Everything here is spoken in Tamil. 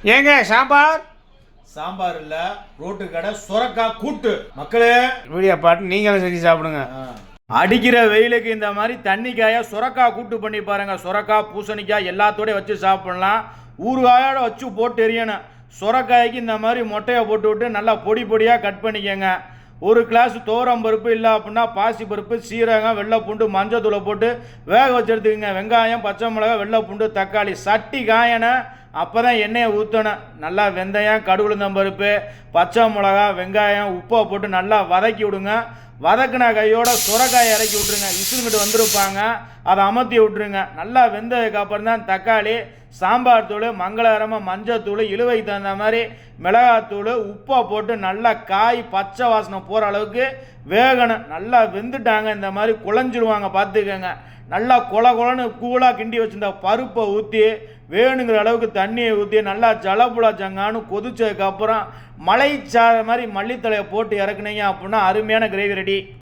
ஏங்க சாம்பார்? சாம்பார் இல்ல, ரோட்டு கடை சுரக்காய் கூட்டு. மக்களே வீடியோ பாட்டு நீங்களும் செஞ்சு சாப்பிடுங்க. அடிக்கிற வெயிலுக்கு இந்த மாதிரி தண்ணிக்காயை சுரக்காய் கூட்டு பண்ணி பாருங்க. சுரக்காய் பூசணிக்காய் எல்லாத்தோடய வச்சு சாப்பிடலாம். ஊறுகாயோட வச்சு போட்டு எரியணும். சுரக்காய்க்கு இந்த மாதிரி மொட்டையை போட்டு விட்டு நல்லா பொடி பொடியாக கட் பண்ணிக்கோங்க. ஒரு கிளாஸ் பருப்பு இல்லை அப்படின்னா பாசி பருப்பு, சீரகம், வெள்ளைப்பூண்டு, மஞ்சத்தூளை போட்டு வேக வச்சு எடுத்துக்கோங்க. வெங்காயம், பச்சை மிளகாய், வெள்ளைப்பூண்டு, தக்காளி. சட்டி காயணும், அப்போ தான் எண்ணெயை ஊற்றணும். நல்லா வெந்தயம், கடுகுளுந்தம்பருப்பு, பச்சை மிளகா, வெங்காயம், உப்பை போட்டு நல்லா வதக்கி விடுங்க. வதக்கின கையோட சுரக்காயை இறக்கி விட்ருங்க. விசிலுங்கிட்டு வந்திருப்பாங்க, அதை அமர்த்தி விட்ருங்க. நல்லா வெந்ததுக்கப்புறம் தான் தக்காளி, சாம்பார் தூள், மங்களகரமாக மஞ்சத்தூள், இழுவைக்கு தகுந்த மாதிரி மிளகாத்தூள், உப்பை போட்டு நல்லா காய் பச்சை வாசனை போகிற அளவுக்கு வேகணும். நல்லா வெந்துட்டாங்க, இந்த மாதிரி குழஞ்சிடுவாங்க, பார்த்துக்கோங்க. நல்லா கொலன்னு கூலாக கிண்டி வச்சுருந்த பருப்பை ஊற்றி வேணுங்கிற அளவுக்கு தண்ணியை ஊற்றி நல்லா ஜலப்புலா ஜங்கான்னு கொதிச்சதுக்கப்புறம் மலைச்சாத மாதிரி மல்லித்தலையை போட்டு இறக்குனீங்க அப்படின்னா அருமையான கிரேவி ரெடி.